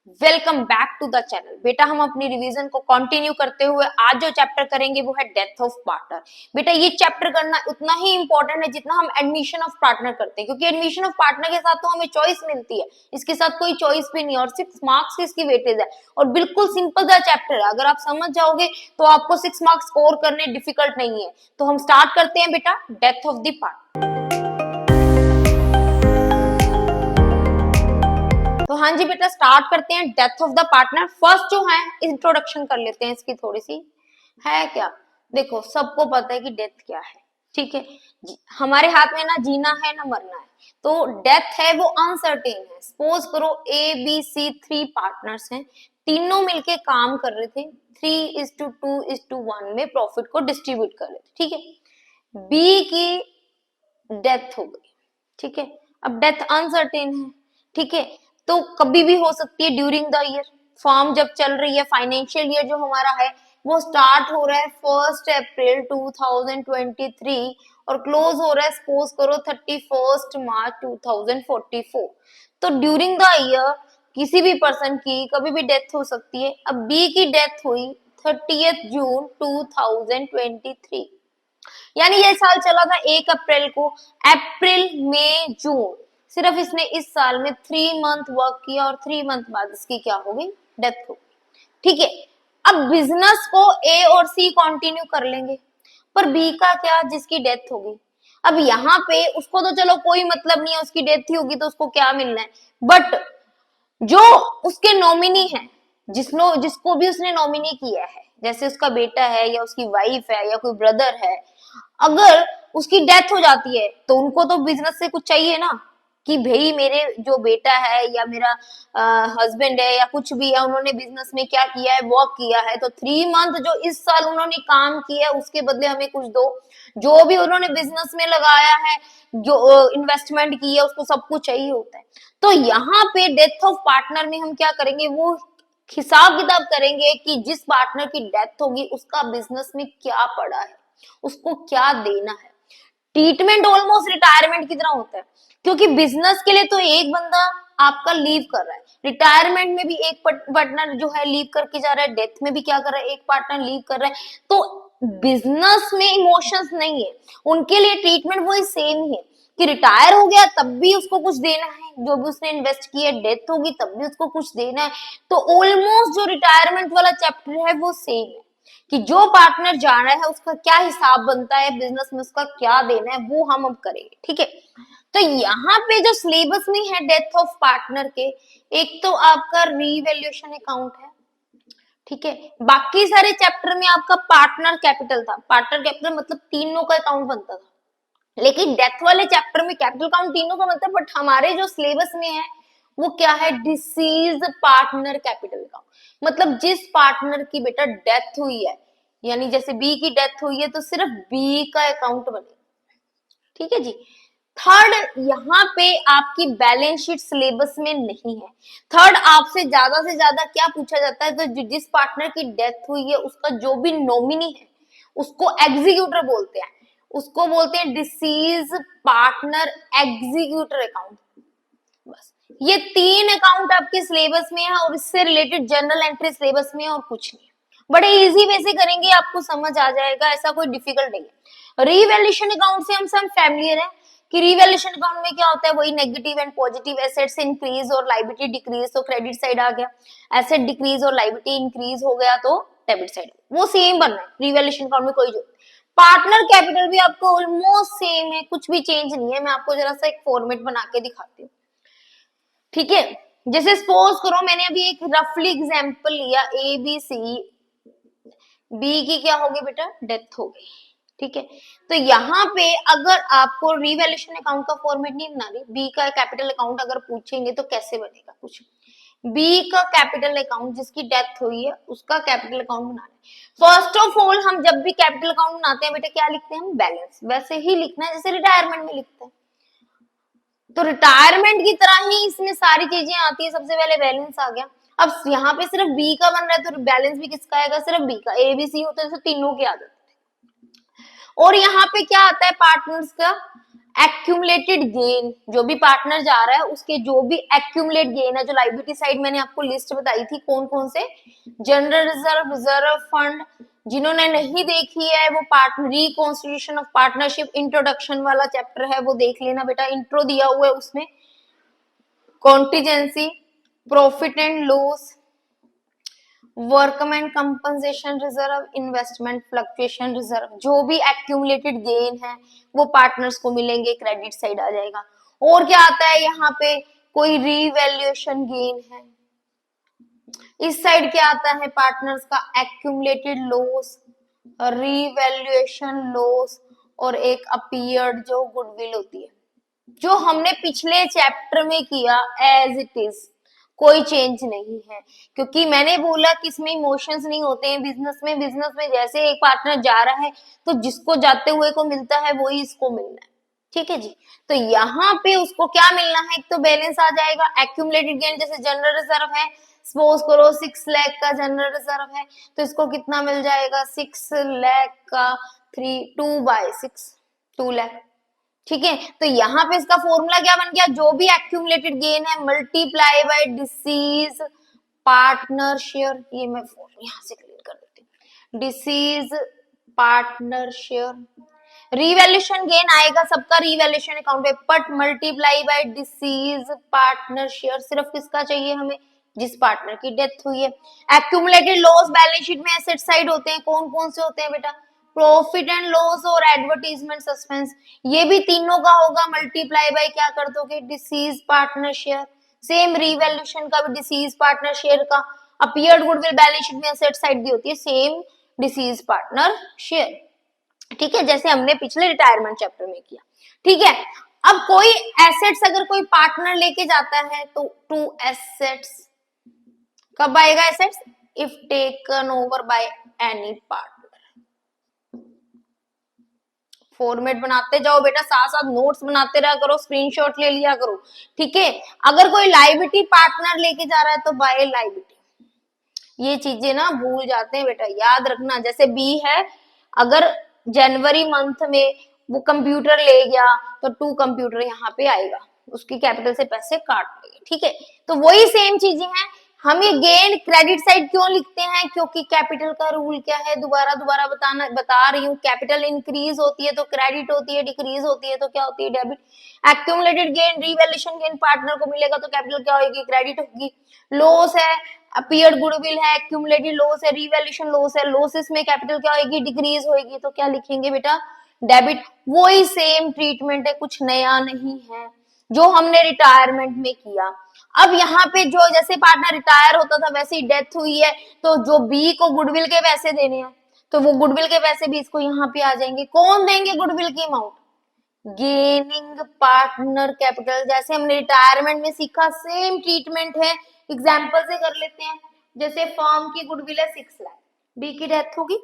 Welcome back to the channel. बेटा हम अपनी रिवीजन को कंटिन्यू करते हुए आज जो चैप्टर करेंगे वो है डेथ ऑफ पार्टनर। बेटा ये चैप्टर करना उतना ही इंपॉर्टेंट है जितना हम एडमिशन ऑफ पार्टनर करते हैं, क्योंकि एडमिशन ऑफ पार्टनर के साथ तो हमें चॉइस मिलती है, इसके साथ कोई चॉइस भी नहीं है और 6 मार्क्स की इसकी वेटेज है और बिल्कुल सिंपल सा चैप्टर है। अगर आप समझ जाओगे तो आपको 6 मार्क्स स्कोर करने डिफिकल्ट नहीं है। तो हम स्टार्ट करते हैं बेटा डेथ ऑफ द पार्टनर। तो हाँ जी बेटा स्टार्ट करते हैं death of the partner. First जो है इंट्रोडक्शन कर लेते हैं इसकी, थोड़ी सी है क्या। देखो सबको पता है कि डेथ क्या है, ठीक है। हमारे हाथ में ना जीना है ना मरना है, तो डेथ है वो अनसर्टेन है। सपोज करो ABC 3 पार्टनर्स हैं, तीनों मिलके काम कर रहे थे, 3:2:1 में प्रॉफिट को डिस्ट्रीब्यूट कर रहे थे, ठीक है। बी की डेथ हो गई, ठीक है। अब डेथ अनसर्टेन है, ठीक है, तो कभी भी हो सकती है ड्यूरिंग द ईयर। फॉर्म जब चल रही है, फाइनेंशियल ईयर जो हमारा है वो स्टार्ट हो रहा है 1 अप्रैल 2023 और क्लोज हो रहा है सपोज करो 31 मार्च 2044। तो ड्यूरिंग द ईयर किसी भी पर्सन की कभी भी डेथ हो सकती है। अब बी की डेथ हुई 30 जून 2023, यानी ये साल चला था 1 अप्रैल को। अप्रैल मई जून, सिर्फ इसने इस साल में 3 मंथ वर्क किया और 3 मंथ बाद इसकी क्या हो गई, डेथ हो गई, ठीक है। अब बिजनेस को ए और सी कंटिन्यू कर लेंगे, पर बी का क्या, जिसकी डेथ हो गई। अब यहाँ पे उसको तो चलो कोई मतलब नहीं है, उसकी डेथ ही होगी तो उसको क्या मिलना है, बट जो उसके नॉमिनी है, जिसको भी उसने नॉमिनी किया है, जैसे उसका बेटा है या उसकी वाइफ है या कोई ब्रदर है, अगर उसकी डेथ हो जाती है तो उनको तो बिजनेस से कुछ चाहिए ना, कि भाई मेरे जो बेटा है या मेरा हस्बैंड है या कुछ भी है, उन्होंने बिजनेस में क्या किया है, वर्क किया है, तो 3 मंथ जो इस साल उन्होंने काम किया है उसके बदले हमें कुछ दो। जो भी उन्होंने बिजनेस में लगाया है, जो इन्वेस्टमेंट की है, उसको सब कुछ चाहिए होता है। तो यहाँ पे डेथ ऑफ पार्टनर में हम क्या करेंगे, वो हिसाब किताब करेंगे कि जिस पार्टनर की डेथ होगी उसका बिजनेस में क्या पड़ा है, उसको क्या देना है। ट्रीटमेंट ऑलमोस्ट रिटायरमेंट की तरह होता है, क्योंकि बिजनेस के लिए तो एक बंदा आपका लीव कर रहा है, रिटायरमेंट में भी एक पार्टनर जो है लीव करके जा रहा है, डेथ में भी क्या कर रहा है, एक पार्टनर लीव कर रहा है। तो बिजनेस में इमोशंस नहीं है, उनके लिए ट्रीटमेंट वही सेम ही है कि रिटायर हो गया तब भी उसको कुछ देना है, जो भी उसने इन्वेस्ट किया, डेथ होगी तब भी उसको कुछ देना है। तो ऑलमोस्ट जो रिटायरमेंट वाला चैप्टर है वो सेम है, कि जो पार्टनर जा रहा है उसका क्या हिसाब बनता है, बिजनेस में उसका क्या देना है, वो हम अब करेंगे, ठीक है। तो यहाँ पे जो सिलेबस में है डेथ ऑफ पार्टनर के, एक तो आपका रीवैल्यूएशन अकाउंट है, ठीक है। बाकी सारे चैप्टर में आपका पार्टनर कैपिटल था। पार्टनर कैपिटल मतलब तीनों का अकाउंट बनता था, लेकिन डेथ वाले चैप्टर में कैपिटल काउंट तीनों का मतलब, बट हमारे जो सिलेबस में है वो क्या है, डिसीज पार्टनर कैपिटल अकाउंट। मतलब जिस पार्टनर की बेटा डेथ हुई है, यानी जैसे बी की डेथ हुई है तो सिर्फ बी का अकाउंट बनेगा, ठीक है जी। थर्ड, यहाँ पे आपकी बैलेंस शीट सिलेबस में नहीं है। थर्ड, आपसे ज्यादा क्या पूछा जाता है, तो जिस पार्टनर की डेथ हुई है उसका जो भी नॉमिनी है उसको एग्जीक्यूटर बोलते हैं, उसको बोलते हैं डिसीज पार्टनर एग्जीक्यूटर अकाउंट। बस ये 3 अकाउंट आपके सिलेबस में है और इससे रिलेटेड जनरल एंट्री सिलेबस में है और कुछ नहीं है। बड़े इजी वे से करेंगे, आपको समझ आ जाएगा, ऐसा कोई डिफिकल्ट नहीं है। रीवैल्यूएशन अकाउंट से हम सब फैमिलियर है कि रीवैल्यूएशन अकाउंट में क्या होता है, वही negative and positive, assets increase और लायबिलिटी डिक्रीज तो क्रेडिट साइड आ गया, एसेट डिक्रीज और लायबिलिटी इंक्रीज हो गया तो डेबिट साइड, वो सेम बनना है रीवैल्यूएशन अकाउंट में, कोई जो। पार्टनर कैपिटल भी आपको ऑलमोस्ट सेम है, कुछ भी चेंज नहीं है। मैं आपको जरा सा एक फॉर्मेट बना के दिखाती हूँ, ठीक है। जैसे सपोज करो मैंने अभी एक रफली एग्जांपल लिया, ABC, बी की क्या हो गई बेटा, डेथ हो गई, ठीक है। तो यहाँ पे अगर आपको रिवैल्यूएशन अकाउंट का फॉर्मेट नहीं बना रही, बी का कैपिटल अकाउंट अगर पूछेंगे तो कैसे बनेगा, कुछ बी का कैपिटल अकाउंट, जिसकी डेथ हुई है उसका कैपिटल अकाउंट बनाना है। फर्स्ट ऑफ ऑल हम जब भी कैपिटल अकाउंट बनाते हैं बेटा क्या लिखते हैं हम, बैलेंस, वैसे ही लिखना है जैसे रिटायरमेंट में लिखते हैं। तो रिटायरमेंट की तरह ही इसमें सारी चीजें आती है। सबसे पहले बैलेंस आ गया, अब यहाँ पे सिर्फ बी का बन रहा है तो बैलेंस भी किसका आएगा, सिर्फ बी का। ABC होता है तो तीनों की आदत है। और यहाँ पे क्या आता है, पार्टनर्स का एक्यूमुलेटेड गेन, जो भी पार्टनर जा रहा है उसके जो भी एक्यूमुलेट गेन है, जो लाइबिलिटी साइड मैंने आपको लिस्ट बताई थी कौन कौन से, जनरल रिजर्व, रिजर्व फंड, जिन्होंने नहीं देखी है वो partner reconstitution of partnership introduction वाला चैप्टर है वो देख लेना बेटा, इंट्रो दिया हुआ है उसमें, contingency, profit and loss, workman compensation reserve, investment fluctuation reserve, जो भी एक्यूमुलेटेड गेन है वो पार्टनर्स को मिलेंगे, क्रेडिट साइड आ जाएगा। और क्या आता है यहाँ पे, कोई रीवैल्यूएशन गेन है, इस साइड क्या आता है पार्टनर्स का एक्यूमुलेटेड लॉस, रीवैल्यूएशन लॉस, और एक अपीयर्ड जो गुडविल होती है, जो हमने पिछले चैप्टर में किया एज इट इज, कोई चेंज नहीं है, क्योंकि मैंने बोला कि इसमें इमोशंस नहीं होते हैं। बिजनेस में जैसे एक पार्टनर जा रहा है तो जिसको जाते हुए को मिलता है वही इसको मिलना है, ठीक है जी। तो यहाँ पे उसको क्या मिलना है, एक तो बैलेंस आ जाएगा, एक्यूमुलेटेड गेन, जैसे जनरल रिजर्व है, सपोज करो 6 लाख का जनरल रिजर्व है तो इसको कितना मिल जाएगा, 6 लाख का 2/6, 2 लाख, ठीक है। तो यहाँ पे इसका फॉर्मूला क्या बन गया, जो भी एक्यूमुलेटेड गेन है multiply by disease partner share, ये मैं यहाँ से क्लियर कर देती हूँ, disease partner share, revaluation gain आएगा सबका, रिवैल्यूएशन अकाउंट पे, but multiply by disease partner share, सिर्फ किसका चाहिए हमें, जिस पार्टनर की डेथ हुई है। एक्यूमुलेटेड लॉस बैलेंस शीट में एसेट साइड होते हैं, कौन कौन से होते हैं बेटा, प्रॉफिट एंड लॉस और एडवर्टीजमेंट सस्पेंस, ये भी तीनों का होगा, मल्टीप्लाई बाय क्या कर दोगे, disease partner share, same revaluation का भी डिसीज पार्टनर शेयर का, अपीयर्ड गुडविल बैलेंस शीट में एसेट साइड भी होती है, सेम डिसीज पार्टनर शेयर, ठीक है, जैसे हमने पिछले रिटायरमेंट चैप्टर में किया, ठीक है। अब कोई एसेट्स अगर कोई पार्टनर लेके जाता है तो टू एसेट्स कब आएगा, assets if taken over by any partner. Format बनाते जाओ बेटा, साथ साथ नोट्स बनाते रहा करो, स्क्रीनशॉट ले लिया करो, ठीक है। अगर कोई लायबिलिटी पार्टनर लेके जा रहा है तो बाय लायबिलिटी, ये चीजें ना भूल जाते हैं बेटा, याद रखना। जैसे बी है, अगर जनवरी मंथ में वो कंप्यूटर ले गया तो 2 कंप्यूटर यहाँ पे आएगा, उसकी कैपिटल से पैसे काट देंगे, ठीक है। तो वही सेम चीजें हैं, हम ये गेन क्रेडिट साइड क्यों लिखते हैं, क्योंकि कैपिटल का रूल क्या है, दोबारा बता रही हूँ, कैपिटल इंक्रीज होती है तो क्रेडिट होती है, डिक्रीज होती है तो क्या होती है, debit. Accumulated gain, revaluation gain partner को मिलेगा तो कैपिटल क्या होगी, क्रेडिट होगी। लॉस है, अपीयर्ड गुडविल है, एक्यूमुलेटेड लॉस है, रिवैल्यूएशन लॉस है, लॉसेस में कैपिटल क्या होगी, डिक्रीज होगी, तो क्या लिखेंगे बेटा, डेबिट। वही सेम ट्रीटमेंट है, कुछ नया नहीं है, जो हमने रिटायरमेंट में किया। अब यहाँ पे जो जैसे पार्टनर रिटायर होता था वैसे ही डेथ हुई है, तो जो बी को गुडविल के पैसे देने हैं तो वो गुडविल के पैसे भी इसको यहाँ पे आ जाएंगे। कौन देंगे गुडविल की अमाउंट, गेनिंग पार्टनर कैपिटल, जैसे हमने रिटायरमेंट में सीखा सेम ट्रीटमेंट है। एग्जाम्पल से कर लेते हैं, जैसे फर्म की गुडविल है 6 लाख, बी की डेथ होगी,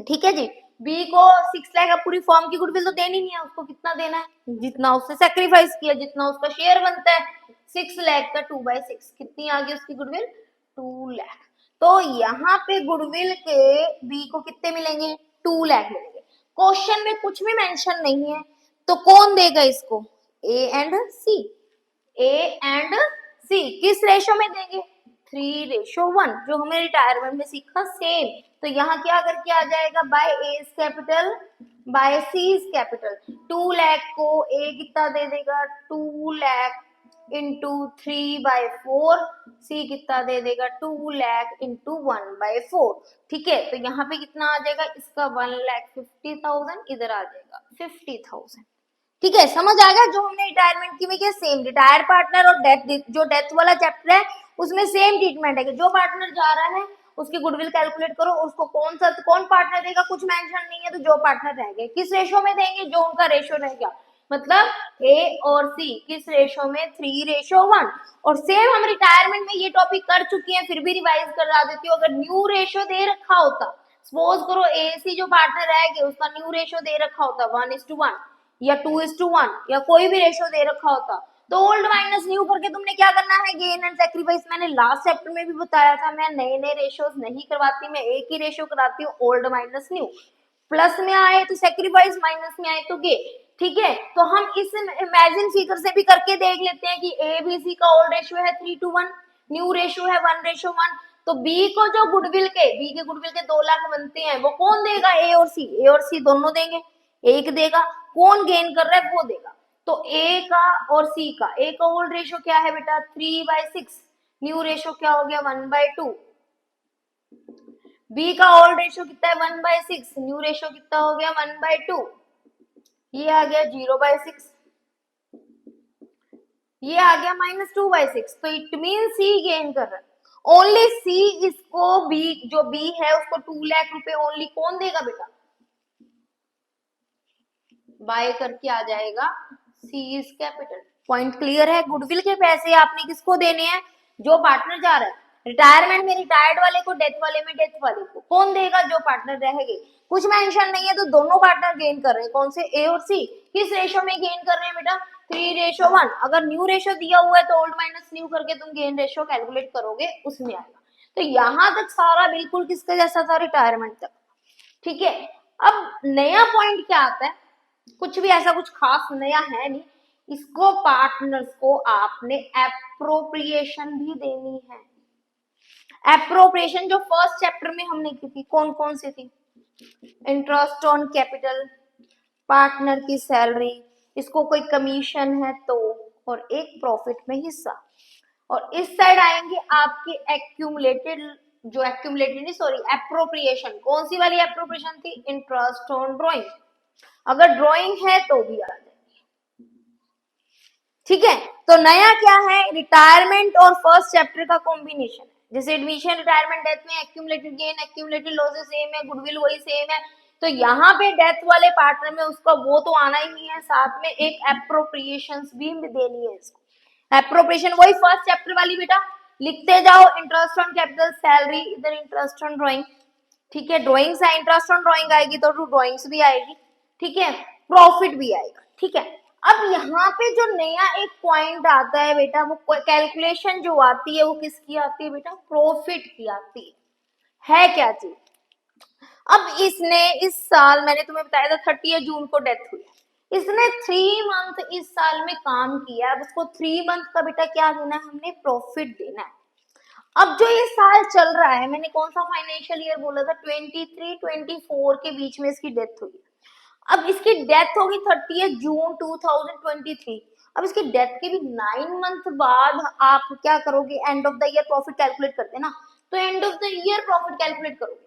ठीक है जी, बी को 6 लाख, अब पूरी फर्म की गुडविल तो देनी नहीं है, उसको कितना देना है, जितना उसने सेक्रीफाइस किया, जितना उसका शेयर बनता है, 6 लाख का 2/6, कितनी आ गई उसकी गुडविल, 2 लाख। तो यहाँ पे गुडविल के बी को कितने मिलेंगे, 2 लाख मिलेंगे। क्वेश्चन में कुछ भी मेंशन नहीं है, तो कौन देगा इसको, A and C, A and सी किस रेशो में देंगे, 3:1, जो हमें रिटायरमेंट में सीखा सेम। तो यहाँ क्या करके आ जाएगा, by A's capital by C's capital, 2 lakh को ए कितना दे देगा, 2 लाख इंटू 3/4, सी कितना दे देगा, 2 लाख इंटू 1/4, ठीक है। तो यहाँ पे कितना आ जाएगा, इसका 1,50,000, इधर आ जाएगा 50,000, ठीक है। समझ आ गया, जो हमने रिटायरमेंट की में किया सेम, रिटायर पार्टनर और डेथ, जो डेथ वाला चैप्टर है उसमें सेम ट्रीटमेंट है कि जो पार्टनर जा रहा है उसकी गुडविल कैलकुलेट करो, उसको कौन पार्टनर देगा, कुछ मेंशन नहीं है, तो जो पार्टनर रह गए किस रेशो में देंगे, जो उनका रेशो रह गया, मतलब ए और सी किस रेशो में, 3:1। और सेम हम रिटायरमेंट में ये टॉपिक कर चुके हैं, फिर भी रिवाइज करा देती हूँ। अगर न्यू रेशो दे रखा होता, सपोज करो ए सी जो पार्टनर रह गए उसका न्यू रेशो दे रखा होता 1:1 या 2:1 या कोई भी रेशो दे रखा होता, तो ओल्ड माइनस न्यू करके तुमने क्या करना है, गेन एंड सैक्रिफाइस। मैंने लास्ट चैप्टर में भी बताया था, मैं नए नए रेशोज नहीं करवाती, मैं एक ही रेशो कराती हूँ, ओल्ड माइनस न्यू। प्लस में आए तो सैक्रिफाइस, माइनस में आए तो गेन। ठीक है, तो हम इस इमेजिन फिगर से भी करके देख लेते हैं कि ए बी सी का ओल्ड रेशियो है 3:1, न्यू रेशियो है 1:1। तो बी को जो गुडविल के बी के गुडविल के 2 लाख बनते हैं वो कौन देगा, ए और सी दोनों देंगे, एक देगा, कौन गेन कर रहा है वो देगा। तो ए का और सी का, ए का ओल्ड रेशियो क्या है बेटा 3/6, न्यू रेशियो क्या हो गया 1/2, बी का ओल्ड रेशियो कितना है 1/6, न्यू रेशियो कितना हो गया 1/2, ये आ गया 0/6, ये आ गया -2/6। तो इट मीन सी गेन कर रहा है ओनली सी, इसको बी जो बी है उसको 2 लाख रुपए ओनली कौन देगा बेटा, बाय करके आ जाएगा, सी इज कैपिटल। पॉइंट क्लियर है, गुडविल के पैसे आपने किसको देने हैं, जो पार्टनर जा रहा है, रिटायरमेंट में रिटायर्ड वाले को, डेथ वाले में डेथ वाले को, कौन देगा, जो पार्टनर रहेंगे। कुछ मेंशन नहीं है तो दोनों पार्टनर गेन कर रहे हैं, कौन से, ए और सी। किस रेशो में गेन कर रहे हैं बेटा 3:1। अगर न्यू रेशो दिया हुआ है तो ओल्ड माइनस न्यू करके तुम गेन रेशो कैलकुलेट करोगे, उसमें आएगा। तो यहां तक सारा बिल्कुल किसके जैसा था, रिटायरमेंट तक, ठीक है। अब नया पॉइंट क्या आता है, कुछ भी ऐसा कुछ खास नया है नहीं, इसको पार्टनर्स को आपने एप्रोप्रिएशन भी देनी है। एप्रोप्रिएशन जो फर्स्ट चैप्टर में हमने की थी, कौन कौन सी थी, इंटरेस्ट ऑन कैपिटल, पार्टनर की सैलरी, इसको कोई कमीशन है तो, और एक प्रॉफिट में हिस्सा। और इस साइड आएंगे आपके एक्यूमुलेटेड, जो एक्यूमुलेटेड नहीं सॉरी एप्रोप्रिएशन, कौन सी वाली एप्रोप्रिएशन थी, इंटरेस्ट ऑन ड्रॉइंग। अगर ड्रॉइंग है तो भी आ जाएगी, ठीक है। तो नया क्या है, रिटायरमेंट और फर्स्ट चैप्टर का कॉम्बिनेशन है। जैसे एडमिशन, रिटायरमेंट, डेथ में accumulated gain, accumulated losses same है, गुडविल वही सेम है। तो यहाँ पे डेथ वाले पार्टनर में उसका वो तो आना ही है, साथ में एक एप्रोप्रिएशन भी देनी है इसको। एप्रोप्रिएशन वही फर्स्ट चैप्टर वाली बेटा, लिखते जाओ, इंटरेस्ट ऑन कैपिटल, सैलरी, इधर इंटरेस्ट ऑन ड्रॉइंग, ठीक है। ड्रॉइंग से इंटरेस्ट ऑन ड्रॉइंग आएगी तो ड्रॉइंग्स भी आएगी, ठीक है, प्रॉफिट भी आएगा, ठीक है। अब यहाँ पे जो नया एक पॉइंट आता है बेटा, वो कैलकुलेशन जो आती है वो किसकी आती है बेटा, प्रॉफिट की आती है क्या चीज। अब इसने इस साल, मैंने तुम्हें बताया था 30 जून को डेथ हुई, इसने 3 मंथ इस साल में काम किया, अब उसको 3 मंथ का बेटा क्या देना है, हमने प्रॉफिट देना है। अब जो ये साल चल रहा है, मैंने कौन सा फाइनेंशियल ईयर बोला था, 23-24 के बीच में इसकी डेथ हुई। अब इसकी डेथ होगी 30 जून 2023। अब इसकी डेथ के भी 9 मंथ बाद आप क्या करोगे, and of the year profit calculate करते हैं ना, तो and of the year profit calculate करोगे।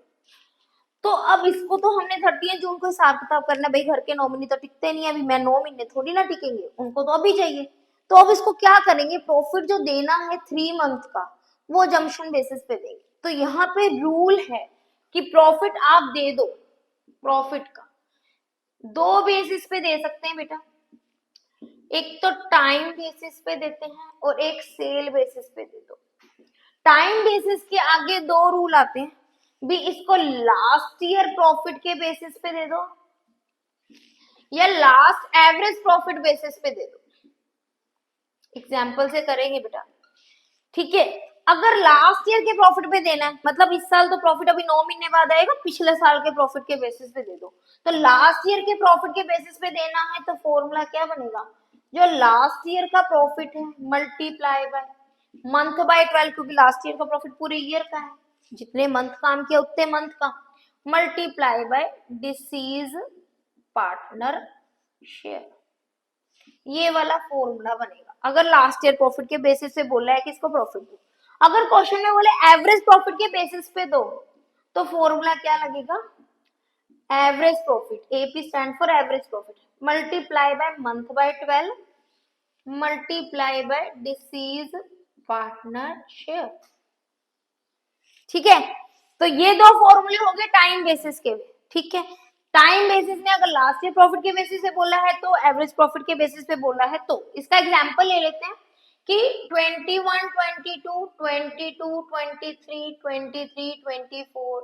तो अब इसको तो हमने 30 जून को हिसाब किताब करना, भाई घर के नॉमिनी तो टिकते नहीं है, अभी मैं 9 महीने थोड़ी ना टिकेंगे, उनको तो अभी चाहिए। तो अब इसको क्या करेंगे, प्रॉफिट जो देना है 3 मंथ का वो जम्पशन बेसिस पे देंगे। तो यहाँ पे रूल है कि प्रॉफिट आप दे दो, प्रॉफिट का 2 बेसिस पे दे सकते हैं बेटा, एक तो टाइम बेसिस पे देते हैं और एक सेल बेसिस पे दे दो। टाइम बेसिस के आगे 2 रूल आते हैं, भी इसको लास्ट ईयर प्रॉफिट के बेसिस पे दे दो या लास्ट एवरेज प्रॉफिट बेसिस पे दे दो। एग्जाम्पल से करेंगे बेटा, ठीक है। अगर लास्ट ईयर के प्रॉफिट पे देना है, मतलब इस साल तो प्रॉफिट अभी 9 महीने बाद आएगा, पिछले साल के प्रॉफिट के बेसिस पे दे दो। तो लास्ट ईयर के प्रॉफिट के बेसिस पे देना है तो फॉर्मूला क्या बनेगा, जो लास्ट ईयर का प्रॉफिट है मल्टीप्लाई बाय मंथ बाय 12, क्योंकि लास्ट ईयर का प्रॉफिट पूरे ईयर का है, जितने मंथ काम किया उतने मंथ का, multiply by disease partner share, ये वाला फॉर्मूला बनेगा। अगर लास्ट ईयर प्रॉफिट के बेसिस पे बोला है कि इसको प्रॉफिट दो, अगर क्वेश्चन में बोले एवरेज प्रॉफिट के बेसिस पे दो, तो फॉर्मूला क्या लगेगा, average profit, AP stand for average profit, multiply by month by 12 multiply by disease partner share, ठीक है। तो ये 2 फॉर्मूले हो गए टाइम बेसिस के, ठीक है। टाइम बेसिस में अगर लास्ट ईयर प्रॉफिट के बेसिस पे बोला है तो एवरेज प्रॉफिट के बेसिस पे बोला है, तो इसका एग्जांपल ले लेते हैं कि 21, 22, 22, 23, 23, 24,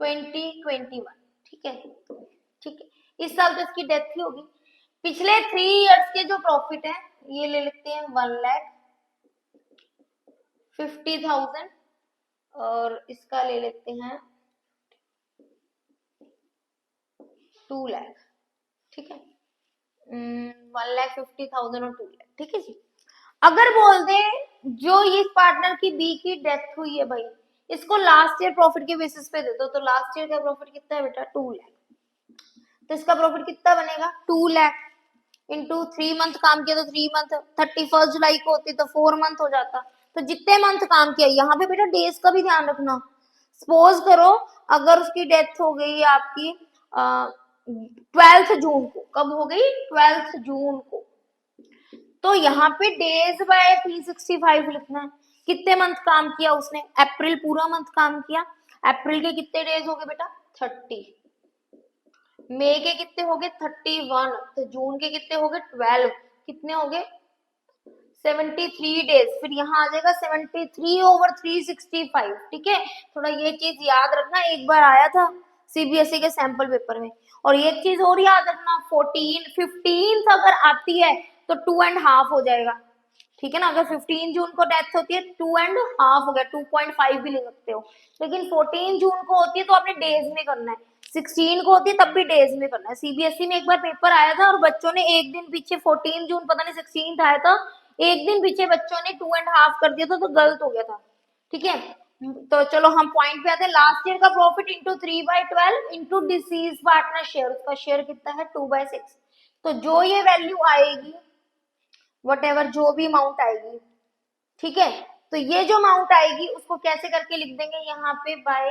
20, 21, ठीक है, ठीक है। इस साल तो इसकी डेथ ही होगी। पिछले 3 इयर्स के जो प्रॉफिट है ये ले लेते हैं 1,50,000 और इसका ले लेते हैं 2 लाख, ठीक है। 1,50,000 और 2 लाख, ठीक है जी। अगर बोल दे जो इस पार्टनर की बी की डेथ हुई है भाई, इसको लास्ट ईयर प्रॉफिट के बेसिस पे दे दो, तो लास्ट ईयर का प्रॉफिट कितना है बेटा 2 लाख, तो इसका प्रॉफिट कितना बनेगा 2 लाख इंटू 3 मंथ काम किया तो 3 मंथ, 31 जुलाई को होती तो 4 मंथ हो जाता, तो जितने मंथ काम किया, यहाँ पे बेटा डेज का भी ध्यान रखना। सपोज करो अगर उसकी डेथ हो गई आपकी 12 जून को, कब हो गई 12 जून को, तो यहाँ पे डेज बाय 365 लिखना है। कितने मंथ काम किया उसने, अप्रैल पूरा मंथ काम किया, अप्रैल के कितने डेज हो गए बेटा 30, मई के कितने हो गए 31, तो जून के कितने हो गए 12, कितने हो गए 73 डेज, फिर यहाँ आ जाएगा 73 ओवर 365, ठीक है। थोड़ा ये चीज याद रखना, एक बार आया था सीबीएसई के सैंपल पेपर में। और एक चीज और याद रखना, 15 अगर आती है तो 2.5 हो जाएगा, ठीक है ना। अगर 15 जून को डेथ होती है 2.5 हो गया, 2.5 भी ले सकते हो, लेकिन 14 जून को होती है तो आपने डेज में करना है, 16 को होती है तब भी डेज में करना है। सीबीएसई में एक बार पेपर आया था और बच्चों ने एक दिन पीछे 14 जून पता नहीं 16 आया था, एक दिन पीछे बच्चों ने 2.5 कर दिया था, तो गलत हो गया था, ठीक है। तो चलो हम पॉइंट पे आते हैं। लास्ट ईयर का profit into 3/12 into disease partner share, उसका शेयर कितना है 2/6, तो जो ये वैल्यू आएगी वट एवर जो भी अमाउंट आएगी, ठीक है, तो ये जो अमाउंट आएगी उसको कैसे करके लिख देंगे यहाँ पे by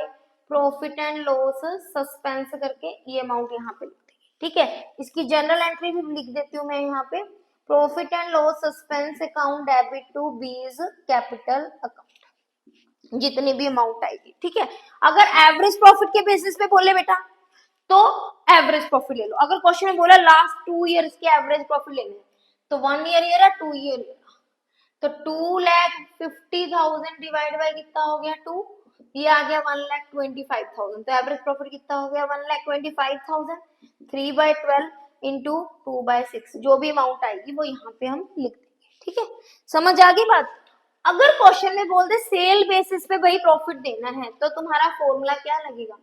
profit and loss suspense करके, ये अमाउंट यहाँ पे लिख देंगे, ठीक है। इसकी जनरल एंट्री भी लिख देती हूँ मैं यहाँ पे, profit and loss suspense account debit to B's capital account, जितनी भी अमाउंट आएगी, ठीक है। अगर एवरेज प्रॉफिट के बेसिस पे बोले बेटा तो एवरेज प्रॉफिट ले लो। अगर क्वेश्चन में बोला लास्ट 2 ईयर्स के एवरेज प्रॉफिट लेने हैं, तो 1 ईयर ये रहा, 2 ईयर ये रहा, तो 2,50,000 डिवाइड बाय कितना हो गया 2, ये आ गया 1,25,000, तो एवरेज प्रॉफिट कितना हो गया 1,25,000, 3/12 इंटू 2/6, जो भी अमाउंट आएगी वो यहाँ पे हम लिख देंगे, ठीक है। समझ आ गई बात। अगर क्वेश्चन में बोल दे सेल बेसिस पे भाई प्रॉफिट देना है, तो तुम्हारा फॉर्मूला क्या लगेगा,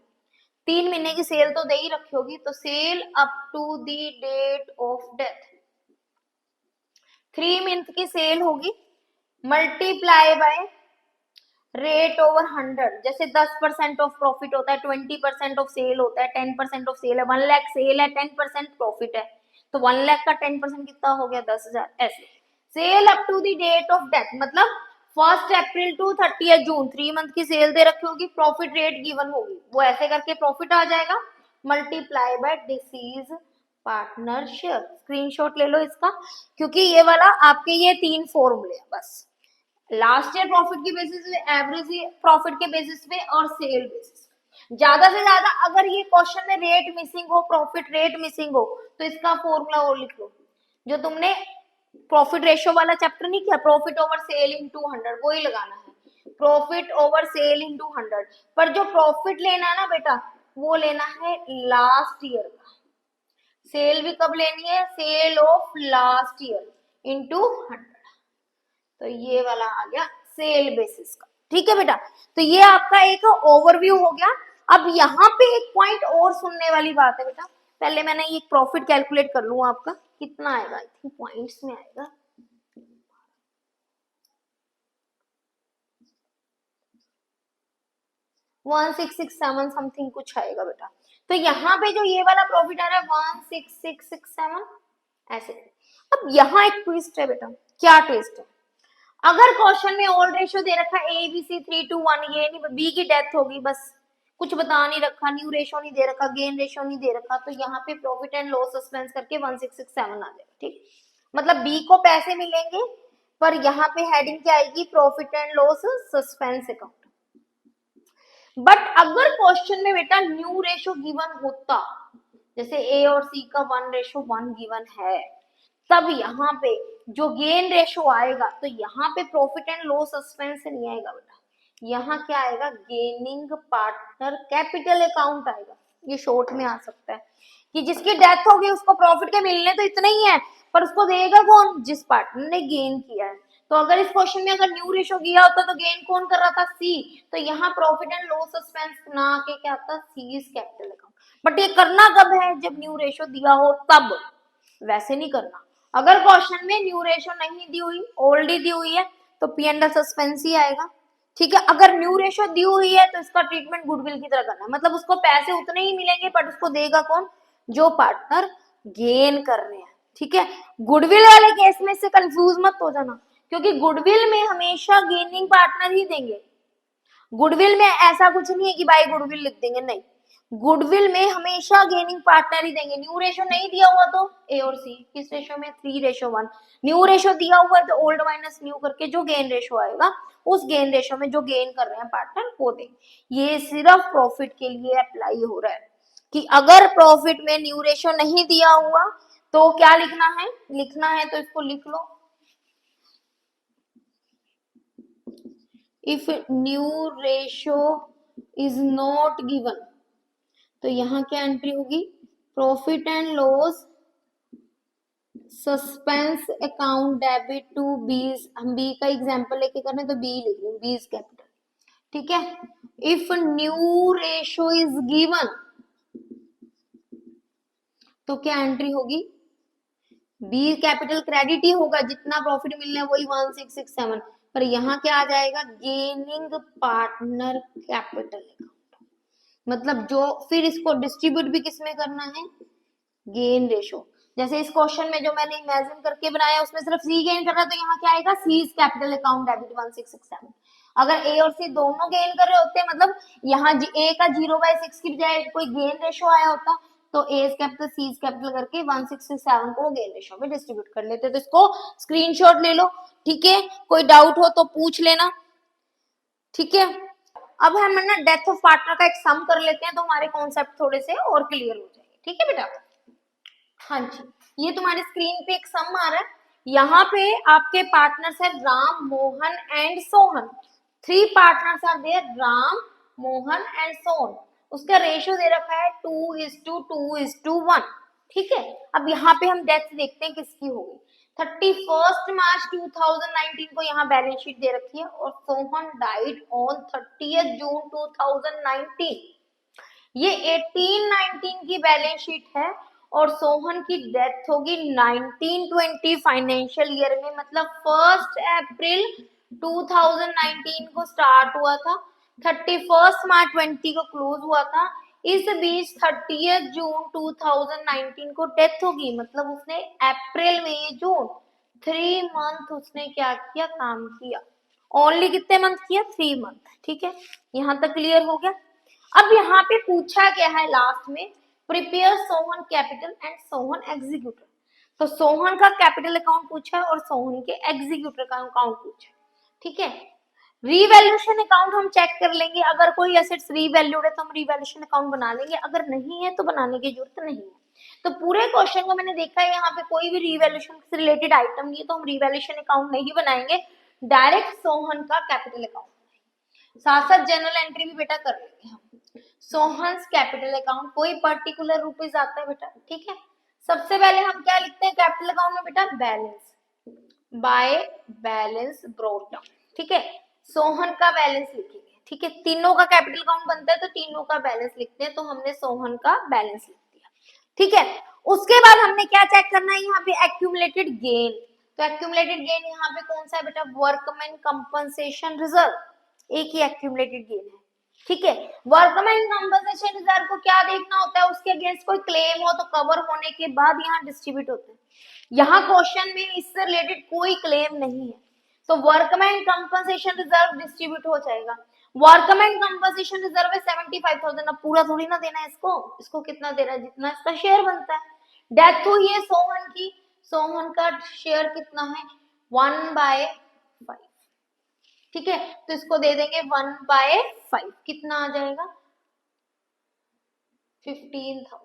3 महीने की सेल तो दे ही रखी होगी, तो sale up to the date of death, 3 month की सेल होगी, मल्टीप्लाई बाय रेट ओवर 100, जैसे 10% ऑफ प्रॉफिट होता है, 20% ऑफ सेल होता है, 10% ऑफ सेल है, 1 लाख सेल है 10% प्रॉफिट है, तो 1 लाख का 10% कितना हो गया 10,000, ऐसे। Sale up to the date of death मतलब 1 अप्रैल टू 30 जून, 3 मंथ की सेल दे रखी होगी, प्रॉफिट रेट गिवन होगी, वो ऐसे करके प्रॉफिट आ जाएगा, multiply by disease partner share. Screenshot ले लो इसका, क्योंकि ये वाला आपके ये 3 फॉर्मूले बस, लास्ट ईयर प्रॉफिट की बेसिस पे, एवरेज प्रॉफिट के बेसिस पे और सेल बेसिस पे। ज्यादा से ज्यादा अगर ये क्वेश्चन में रेट मिसिंग हो, प्रॉफिट रेट मिसिंग हो, तो इसका फॉर्मूला और लिख लो, जो तुमने प्रॉफिट रेशियो वाला चैप्टर नहीं किया, प्रॉफिट ओवर सेल इनटू 100, वो ही लगाना है, प्रॉफिट ओवर सेल इनटू 100। पर जो प्रॉफिट लेना है ना बेटा, वो लेना है लास्ट ईयर का, सेल भी कब लेनी है, sale of last year into 100, तो ये वाला आ गया सेल बेसिस का, ठीक है बेटा। तो ये आपका एक ओवरव्यू हो गया। अब यहाँ पे एक पॉइंट और सुनने वाली बात है बेटा, पहले मैंने ये प्रॉफिट कैलकुलेट कर लूं, आपका कितना आएगा, आई थिंक पॉइंट्स में आएगा, one six six seven something कुछ आएगा बेटा। तो यहाँ पे जो ये वाला प्रॉफिट आ रहा है 16667 ऐसे। अब यहाँ एक ट्विस्ट है बेटा, क्या ट्विस्ट है, अगर क्वेश्चन में ओल्ड रेशियो दे रखा है ABC 3:1, ये नहीं, बी की डेथ होगी बस, कुछ बता नहीं रखा, न्यू रेशियो नहीं दे रखा, गेन रेशियो नहीं दे रखा, तो यहाँ पे प्रॉफिट एंड लॉस सस्पेंस करके 1667 आ जाएगा, ठीक। मतलब बी को पैसे मिलेंगे, पर यहाँ पे हेडिंग क्या आएगी, profit and loss suspense account. But अगर क्वेश्चन में बेटा न्यू रेशियो गिवन होता, जैसे ए और सी का 1:1 गिवन है, तब यहाँ पे जो गेन रेशो आएगा, तो यहाँ पे प्रॉफिट एंड लॉस सस्पेंस से नहीं आएगा बेटा, यहाँ क्या आएगा, गेनिंग पार्टनर कैपिटल अकाउंट आएगा। ये शॉर्ट में आ सकता है कि जिसकी डेथ होगी उसको प्रॉफिट के मिलने तो इतने ही है, पर उसको देगा कौन, जिस पार्टनर ने गेन किया है। तो अगर इस क्वेश्चन में अगर न्यू रेशो किया होता तो गेन कौन कर रहा था, सी, तो यहाँ प्रॉफिट एंड लॉस सस्पेंस ना के क्या आता, सी इज कैपिटल अकाउंट। बट ये करना कब है, जब न्यू रेशो दिया हो तब, वैसे नहीं करना। अगर क्वेश्चन में न्यू रेशो नहीं दी हुई, ओल्ड दी हुई है, तो पी एंड एल सस्पेंस ही आएगा। ठीक है, अगर न्यू रेशो दी हुई है तो इसका ट्रीटमेंट गुडविल की तरह करना है, मतलब उसको पैसे उतने ही मिलेंगे बट उसको देगा कौन, जो पार्टनर गेन कर रहे हैं। ठीक है, गुडविल वाले केस में से कंफ्यूज मत हो जाना, क्योंकि गुडविल में हमेशा गेनिंग पार्टनर ही देंगे। गुडविल में ऐसा कुछ नहीं है कि भाई गुडविल लिख देंगे, नहीं, गुडविल में हमेशा गेनिंग पार्टनर ही देंगे। न्यू रेशो नहीं दिया हुआ तो ए और सी, किस रेशो में, 3:1। न्यू रेशो दिया हुआ है तो ओल्ड माइनस न्यू करके जो गेन रेशो आएगा उस गेन रेशो में जो गेन कर रहे हैं पार्टनर वो देंगे। ये सिर्फ प्रॉफिट के लिए अप्लाई हो रहा है कि अगर प्रॉफिट में न्यू रेशो नहीं दिया हुआ तो क्या लिखना है, लिखना है तो इसको लिख लो, if new ratio is not given, तो यहां क्या एंट्री होगी, profit and loss suspense account debit to B's, हम बी का एग्जांपल लेके कर रहे हैं तो बी लिख रहे हैं, बीज कैपिटल। ठीक है, if new ratio is given तो क्या एंट्री होगी, बी कैपिटल क्रेडिट ही होगा, जितना प्रॉफिट मिलना है वही 1667, पर यहाँ क्या आ जाएगा, गेनिंग पार्टनर कैपिटल अकाउंट, मतलब जो फिर इसको डिस्ट्रीब्यूट भी किसमें करना है, गेन रेशो। जैसे इस क्वेश्चन में जो मैंने इमेजिन करके बनाया उसमें सिर्फ सी गेन कर रहा है तो यहाँ क्या आएगा, सीज कैपिटल अकाउंट डेबिट 1667। अगर ए और सी दोनों गेन कर रहे होते मतलब यहाँ ए का 0/6 की बजाय कोई गेन रेशो आया होता तो एज कैपिटल सीज कैपिटल करके 167 को गेन रेशो में डिस्ट्रीब्यूट कर लेते। तो इसको स्क्रीनशॉट ले लो, ठीक है, कोई डाउट हो तो पूछ लेना। ठीक है, अब हम ना डेथ ऑफ पार्टनर का एक सम कर लेते हैं तो हमारे कॉन्सेप्ट थोड़े से और क्लियर हो जाएंगे। ठीक है बेटा, हाँ जी, ये तुम्हारी स्क्रीन पे एक सम आ रहा है, यहाँ पे आपके पार्टनर्स है Ram, Mohan and Sohan. 3 partners are there, Ram, Mohan and Sohan. उसका रेशियो दे रखा है 2:2:1। ठीक है, अब यहाँ पे हम डेथ देखते हैं किसकी होगी। 31 मार्च 2019 को यहाँ बैलेंस शीट दे रखी है और सोहन डाइड ऑन 30 जून 2019। ये 18-19 की बैलेंस शीट है और सोहन की डेथ होगी 1920 फाइनेंशियल ईयर में, मतलब 1 अप्रैल 2019 को स्टार्ट हुआ था, 31 मार्च 20 को क्लोज हुआ था। इस बीच 30 जून 2019 को डेथ होगी, मतलब उसने अप्रैल मई जून 3 मंथ उसने क्या किया, काम किया। ओनली कितने मंथ किया, 3 मंथ। ठीक है, यहाँ तक क्लियर हो गया। अब यहाँ पे पूछा क्या है लास्ट में, prepare Sohan capital and Sohan executor. तो सोहन का कैपिटल अकाउंट पूछा है और सोहन के एग्जीक्यूटर का अकाउंट पूछा है। ठीक है, रीवैल्यूएशन अकाउंट हम चेक कर लेंगे, अगर कोई एसेट्स रीवैल्यूड है तो हम रीवैल्यूएशन अकाउंट बना लेंगे, अगर नहीं है तो बनाने की जरूरत नहीं है। तो पूरे क्वेश्चन को मैंने देखा है यहाँ पे कोई भी रीवैल्यूएशन से रिलेटेड आइटम नहीं है तो हम रीवैल्यूएशन अकाउंट नहीं बनाएंगे, डायरेक्ट सोहन का कैपिटल अकाउंट। साथ साथ जनरल एंट्री भी बेटा कर लेंगे हम। सोहन्स कैपिटल अकाउंट, कोई पर्टिकुलर रुपीज आता है बेटा। ठीक है, सबसे पहले हम क्या लिखते हैं कैपिटल अकाउंट में बेटा, balance by balance brought down. ठीक है, सोहन का बैलेंस लिखेंगे। ठीक है, तीनों का कैपिटल अकाउंट बनता है तो तीनों का बैलेंस लिखते हैं, तो हमने सोहन का बैलेंस लिख दिया। ठीक है, उसके बाद हमने क्या चेक करना है, यहाँ पे एक्यूमुलेटेड गेन। तो एक्यूमुलेटेड गेन यहाँ पे कौन सा है बेटा, वर्कमैन कंपनसेशन रिजर्व, एक ही एक्यूमुलेटेड गेन है। ठीक है, वर्कमैन कंपनसेशन रिजर्व को क्या देखना होता है, उसके अगेंस्ट कोई क्लेम हो तो कवर होने के बाद यहाँ डिस्ट्रीब्यूट होते हैं। यहाँ क्वेश्चन में इससे रिलेटेड कोई क्लेम नहीं है तो वर्कमैन कंपनसेशन रिजर्व डिस्ट्रीब्यूट हो जाएगा। वर्कमैन कंपनसेशन रिजर्व है 75,000, अब पूरा थोड़ी ना देना है इसको, इसको कितना देना है, जितना इसका शेयर बनता है। डेथ हुई है सोहन की, सोहन का शेयर कितना है, 1/5। ठीक है, तो इसको दे देंगे 1/5, कितना आ जाएगा, 15,000।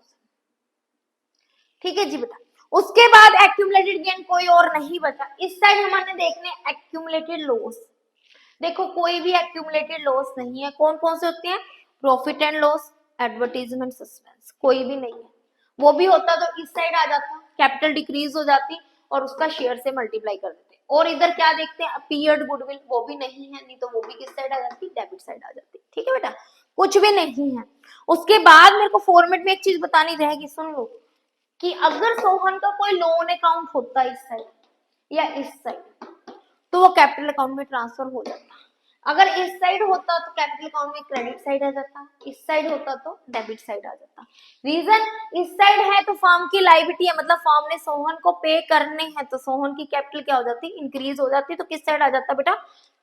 ठीक है जी बेटा, उसके बाद एक्यूमुलेटेड गेन कोई और नहीं बचा। इस साइड हमारे देखने एक्यूमुलेटेड लॉस, देखो कोई भी एक्यूमुलेटेड लॉस नहीं है। कौन कौन से होते हैं, profit and loss, advertisement, suspense, कोई भी नहीं है। वो भी होता तो इस साइड आ जाता, कैपिटल डिक्रीज हो जाती और उसका शेयर से मल्टीप्लाई कर देते। और इधर क्या देखते हैं, अपीयर्ड गुडविल, वो भी नहीं है, नहीं तो वो भी किस साइड आ जाती, डेबिट साइड आ जाती। ठीक है बेटा, कुछ भी नहीं है। उसके बाद मेरे को फॉर्मेट में एक चीज बतानी रहेगी, सुन लो, कि अगर सोहन का कोई लोन अकाउंट होता इस साइड या इस साइड तो वो कैपिटल अकाउंट में ट्रांसफर हो जाता। अगर इस साइड होता तो कैपिटल अकाउंट में क्रेडिट साइड आ जाता, इस साइड होता तो डेबिट साइड आ जाता। रीजन, इस साइड है तो फर्म की लायबिलिटी है, मतलब फर्म ने सोहन को पे करने हैं, तो सोहन की कैपिटल क्या हो जाती, इंक्रीज हो जाती, तो किस साइड आ जाता बेटा,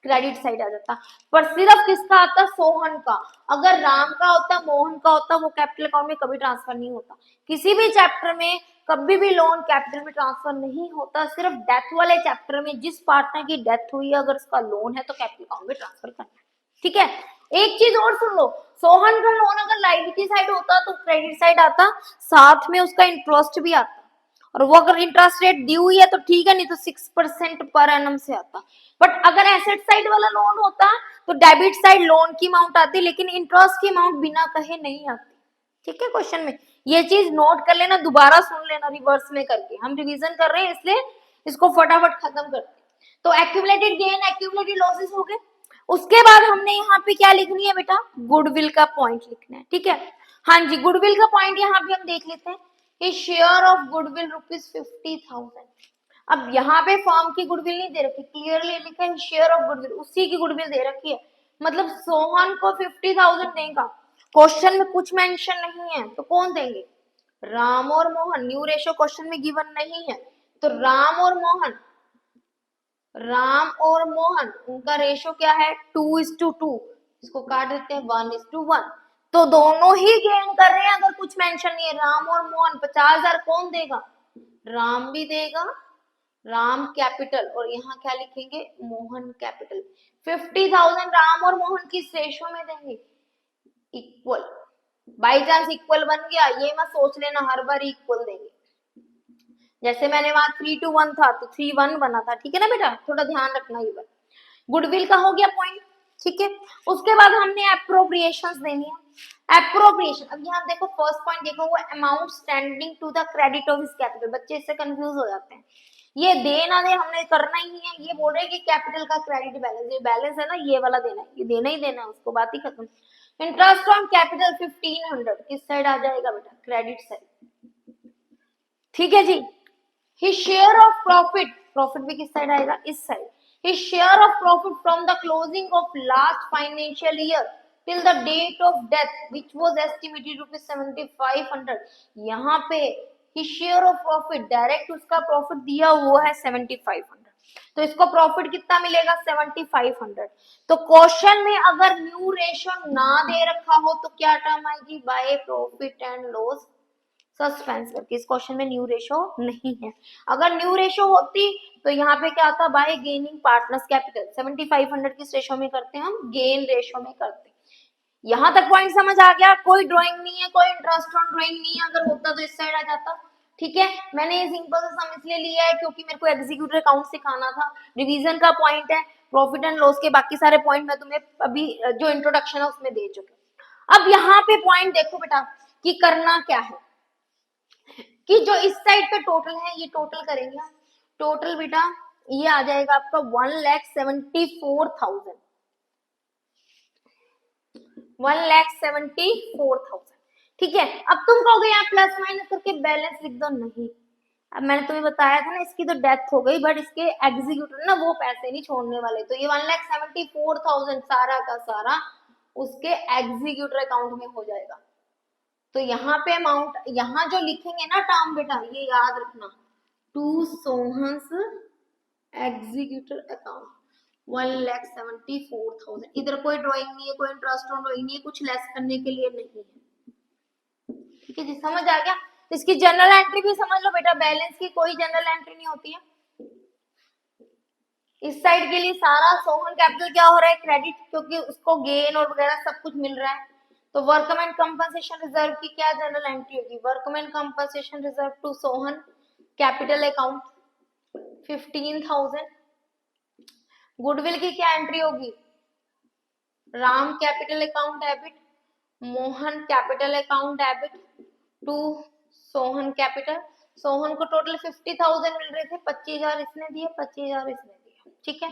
क्रेडिट साइड आ जाता। पर सिर्फ किसका आता, सोहन का। अगर राम का होता, मोहन का होता, वो कैपिटल अकाउंट में कभी ट्रांसफर नहीं होता। किसी भी चैप्टर में कभी भी लोन कैपिटल में ट्रांसफर नहीं होता, सिर्फ डेथ वाले चैप्टर में जिस पार्टनर की डेथ हुई है अगर उसका लोन है तो कैपिटल अकाउंट में ट्रांसफर करना है। ठीक है, एक चीज और सुन लो, सोहन का लोन अगर लायबिलिटी साइड होता तो क्रेडिट साइड आता, साथ में उसका इंटरेस्ट भी आता, और वो अगर इंटरेस्ट रेट दी हुई है तो ठीक है, नहीं तो 6% पर एनम से आता। बट अगर एसेट साइड वाला लोन होता तो डेबिट साइड लोन की अमाउंट आती, लेकिन इंटरेस्ट की अमाउंट बिना कहे नहीं आती। ठीक है, क्वेश्चन में ये चीज नोट कर लेना, दोबारा सुन लेना रिवर्स में करके, हम रिवीजन कर रहे हैं इसलिए इसको फटाफट खत्म करते हैं। तो एक्यूमुलेटेड गेन, एक्यूमुलेटेड लॉसेस हो गए। उसके बाद हमने यहाँ पे क्या लिखनी है बेटा, गुडविल का पॉइंट लिखना है। ठीक है, हाँ जी, गुडविल का पॉइंट यहाँ पे हम देख लेते हैं, शेयर ऑफ गुडविल ₹50,000। अब यहाँ पे फर्म की गुडविल नहीं दे रखी, क्लियरली लिखा है शेयर ऑफ गुडविल, उसी की गुडविल दे रखी है, मतलब सोहन को 50,000 देगा। क्वेश्चन में कुछ मेंशन नहीं है तो कौन देंगे, राम और मोहन। न्यू रेशो क्वेश्चन में गिवन नहीं है, तो राम और मोहन, राम और मोहन उनका रेशो क्या है, 2:2, इसको काट देते हैं 1:1, तो दोनों ही गेन कर रहे हैं। अगर कुछ मेंशन नहीं है, राम और मोहन, 50,000 कौन देगा, राम भी देगा, राम कैपिटल, और यहाँ क्या लिखेंगे, मोहन कैपिटल। 50,000 राम और मोहन किस रेशो में देंगे, इक्वल। बाई चांस इक्वल बन गया, ये मत सोच लेना हर बार इक्वल देंगे, जैसे मैंने वहां 3:1 था तो 3:1 बना था। ठीक है ना बेटा, थोड़ा ध्यान रखना ये बात। गुडविल का हो गया पॉइंट। ठीक है, उसके बाद हमने एप्रोप्रिएशंस देनी है। एप्रोप्रिएशन, अब यहाँ देखो फर्स्ट पॉइंट देखो, वो amount standing to the credit of his capital. बच्चे इससे कंफ्यूज हो जाते हैं, ये दे ना दे हमने करना ही नहीं है, ये बोल रहे हैं कि कैपिटल का क्रेडिट बैलेंस, ये बैलेंस है ना ये वाला देना है, ये देना ही देना है उसको, बात ही खत्म। इंटरेस्ट ऑन कैपिटल 1500 किस साइड आ जाएगा बेटा, क्रेडिट साइड। ठीक है जी, his share of profit, profit भी किस साइड आएगा, इस side. his share of profit from the closing of last financial year till the date of death which was estimated ₹7,500, यहाँ पे his share of profit direct उसका profit दिया वो है 7,500, तो इसको प्रॉफिट कितना मिलेगा 7,500। तो क्वेश्चन में अगर न्यू रेशो ना दे रखा हो तो क्या टर्म आएगी, by profit and loss suspense करके। इस क्वेश्चन में न्यू रेशो नहीं है, अगर न्यू रेशो होती तो यहाँ पे क्या होता, बाय गेनिंग पार्टनर्स कैपिटल। 7,500 किस रेशो में करते हैं हम, गेन रेशो में करते हैं। यहाँ तक पॉइंट समझ आ गया, कोई ड्राइंग नहीं है, कोई इंटरेस्ट ऑन ड्राइंग नहीं है, अगर होता तो इस साइड आ जाता। ठीक है, मैंने ये सिंपल सा सम इसलिए लिया है क्योंकि मेरे को एग्जीक्यूटिव अकाउंट सिखाना था, रिवीजन का पॉइंट है, प्रॉफिट एंड लॉस के बाकी सारे पॉइंट मैं तुम्हें अभी जो इंट्रोडक्शन है उसमें दे चुके। अब यहाँ पे पॉइंट देखो बेटा कि करना क्या है, कि जो इस साइड पे टोटल है ये टोटल करेंगे, टोटल बेटा ये आ जाएगा आपका 1,74,000, 1,74,000। ठीक है, अब तुम कहोगे यहाँ प्लस माइनस करके बैलेंस लिख दो, नहीं, अब मैंने तुम्हें बताया था ना इसकी तो डेथ हो गई, बट इसके एग्जीक्यूटिव ना वो पैसे नहीं छोड़ने वाले, तो ये 1,74,000 सारा का सारा उसके एग्जीक्यूटिव अकाउंट में हो जाएगा। तो यहाँ पे अमाउंट, यहाँ जो लिखेंगे ना टर्म बेटा ये याद रखना, टू सोहन्स एग्जीक्यूटिव अकाउंट 1,74,000। इधर कोई ड्राइंग नहीं है, कोई इंटरेस्ट ऑन ड्राइंग नहीं है, कुछ लेस करने के लिए नहीं है। ठीक है जी, समझ आ गया। इसकी जनरल एंट्री भी समझ लो बेटा, बैलेंस की कोई जनरल एंट्री नहीं होती है। इस साइड के लिए सारा सोहन कैपिटल क्या हो रहा है, क्रेडिट, क्योंकि उसको गेन और वगैरह सब कुछ मिल रहा है। तो वर्कमैन कंपनसेशन रिजर्व की क्या जनरल एंट्री होगी, workman compensation reserve to Sohan capital account 15,000। Goodwill की क्या एंट्री होगी, Ram capital account debit, Mohan capital account debit to Sohan capital. Sohan को टोटल 50,000 मिल रहे थे, 25,000 इसने दिए, 25,000 इसने दिए। ठीक है,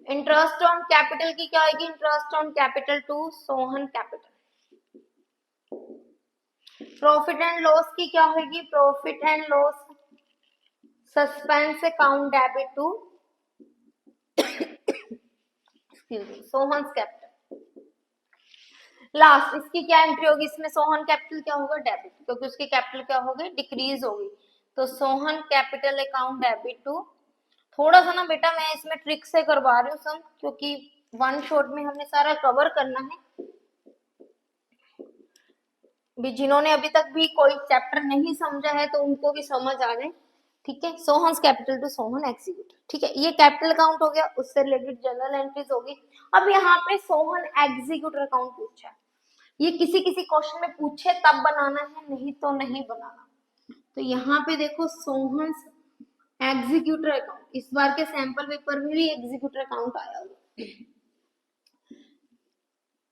इंटरेस्ट ऑन कैपिटल की क्या आएगी, interest on capital to Sohan capital profit and loss की क्या होगी, profit and loss suspense account debit to Sohan capital. Last इसकी क्या एंट्री होगी, इसमें सोहन कैपिटल क्या होगा, डेबिट, क्योंकि उसकी कैपिटल क्या होगी, डिक्रीज होगी। तो Sohan capital account debit to, थोड़ा सा ना बेटा मैं इसमें ट्रिक से करवा रही हूँ सम, क्योंकि वन शॉट में हमने सारा कवर करना है। भी जिन्होंने अभी तक भी कोई चैप्टर नहीं समझा है तो उनको भी समझ आ जाए, ठीक है। Sohan capital to Sohan executive, ठीक है, ये कैपिटल अकाउंट हो गया, उससे रिलेटेड जनरल एंट्रीज होगी। अब यहाँ पे सोहन एग्जीक्यूटिव अकाउंट पूछा है, ये किसी किसी क्वेश्चन में पूछे तब बनाना है, नहीं तो नहीं बनाना। तो यहाँ पे देखो सोहन एग्जीक्यूटिव अकाउंट, इस बार के सैंपल पेपर में भी एग्जीक्यूटिव अकाउंट आया हुआ,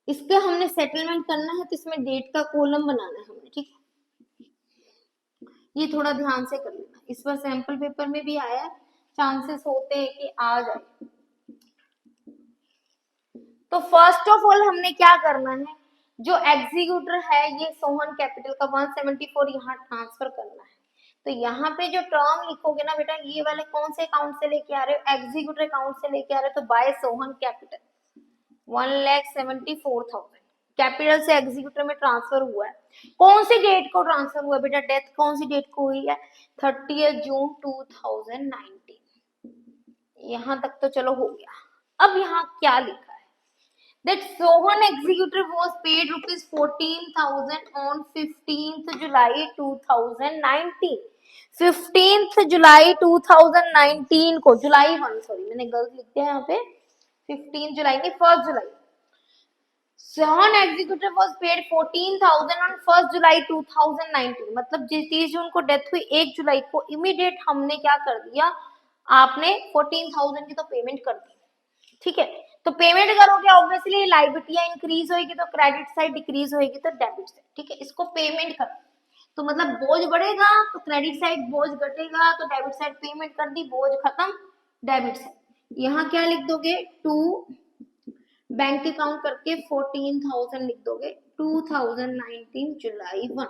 इसके हमने सेटलमेंट करना है तो इसमें डेट का कॉलम बनाना है हमने, ठीक है, ये थोड़ा ध्यान से कर लेना। इस बार सैंपल पेपर में भी आया है, चांसेस होते हैं कि आ जाए। तो फर्स्ट ऑफ ऑल हमने क्या करना है, जो एग्जीक्यूटर है ये सोहन कैपिटल का 174 यहाँ ट्रांसफर करना है। तो यहाँ पे जो टर्म लिखोगे ना बेटा, ये वाले कौन से अकाउंट से लेके आ रहे हो, एग्जीक्यूटर अकाउंट से लेके आ रहे हो, तो बाय सोहन कैपिटल 1,74,000 कैपिटल से एग्जीक्यूटर में ट्रांसफर हुआ है। कौन सी डेट को ट्रांसफर हुआ बेटा, डेथ कौन सी डेट को हुई है, 30 जून 2019। यहां तक तो चलो हो गया। अब यहाँ क्या लिखा है, that Sohan executive was paid rupees 14,000 on 15th July 2019। 15th जुलाई 2019 को, जुलाई 1 सॉरी मैंने गलत लिख दिया यहाँ पे, 15 जुलाई नहीं 1 जुलाई। Sohan executive was paid 14,000 on 1 जुलाई 2019, मतलब जिस 30 जून को डेथ हुई 1 जुलाई को इमीडिएट हमने क्या कर दिया, आपने 14,000 की तो पेमेंट कर दी, ठीक है। तो पेमेंट करोगे ऑब्वियसली लाइबिलिटी इंक्रीज होगी तो क्रेडिट साइड डिक्रीज होगी तो डेबिट साइड, ठीक है। इसको पेमेंट कर, तो मतलब बोझ बढ़ेगा तो क्रेडिट साइड, बोझ घटेगा तो डेबिट साइड पेमेंट कर दी, बोझ खत्म, डेबिट साइड। यहाँ क्या लिख दोगे, टू बैंक अकाउंट करके 14,000 लिख दोगे, 2019 जुलाई 1।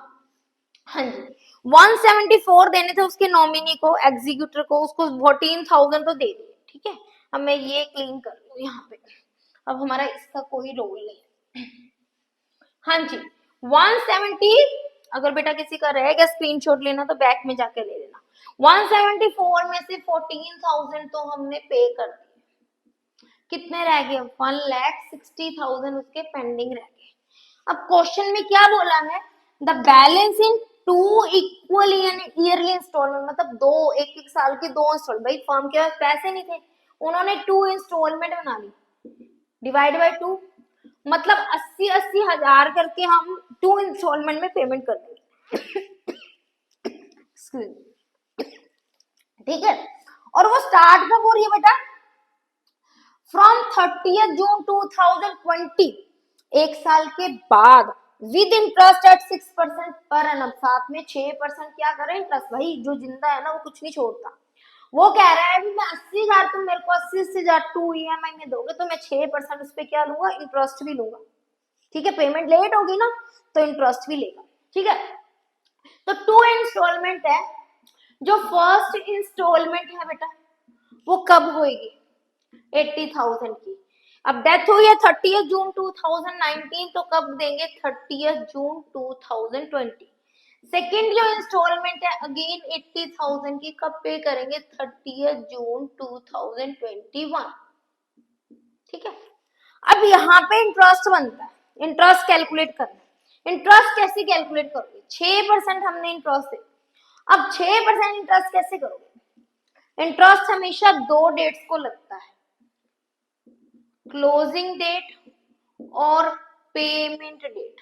हाँ जी, 174 देने थे उसके नॉमिनी को, एग्जीक्यूटर को, उसको 14,000 तो दे दिए, ठीक है। अब मैं ये क्लीन कर लूं यहाँ पे, अब हमारा इसका कोई रोल नहीं। हाँ जी, 170, अगर बेटा किसी का रहेगा स्क्रीनशॉट लेना तो बैक में जाके ले लेना। 174 में से 14,000 तो हमने पे कर दिए, कितने रह गए, 1,60,000 उसके पेंडिंग रह गए। अब क्वेश्चन में क्या बोला है, the balance in 2 equal yearly instalment, मतलब दो एक एक साल के 2 इंस्टॉलमेंट। भाई फर्म के पास पैसे नहीं थे, उन्होंने 2 इंस्टॉलमेंट बना ली, डिवाइड बाय 2, मतलब 80-80 हजार करके हम 2 इंस्टॉलमेंट में पेमेंट कर देंगे, ठीक है। और वो स्टार्ट कब हो रही है बेटा, फ्रॉम 30 जून 2020, एक साल के बाद, with interest eight 6% per annum, साथ में 6% क्या करें इंटरेस्ट। भाई जो जिंदा है ना वो कुछ नहीं छोड़ता, वो कह रहा है भी मैं 80,000, तुम मेरे को 80,000 2 EMI में दोगे तो मैं 6% उस पर क्या लूंगा, इंटरेस्ट भी लूंगा, ठीक है। पेमेंट लेट होगी ना तो इंटरेस्ट भी लेगा, ठीक है। तो 2 इंस्टॉलमेंट है, जो फर्स्ट इंस्टॉलमेंट है बेटा वो कब होगी, 80,000 की। अब डेथ हुई है 30 जून 2019, तो कब देंगे, 30 जून 2020। सेकेंड जो इंस्टॉलमेंट है अगेन 80,000 की, कब पे करेंगे, 30 जून 2021, ठीक है। अब यहाँ पे इंटरेस्ट बनता है, इंटरेस्ट कैलकुलेट करना है। इंटरेस्ट कैसे कैलकुलेट करोगे, 6% हमने इंटरेस्ट दे, अब 6% इंटरेस्ट कैसे करोगे, इंटरेस्ट हमेशा 2 डेट्स को लगता है, क्लोजिंग डेट और payment date,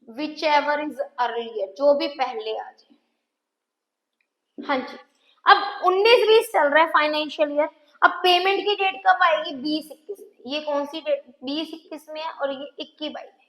whichever is earlier, जो भी पहले आ जाए। हाँ जी, अब 19-20 चल रहा है फाइनेंशियल ईयर, अब पेमेंट की डेट कब आएगी, 20-21 में। ये कौन सी डेट 20-21 में है और ये 21-22 में,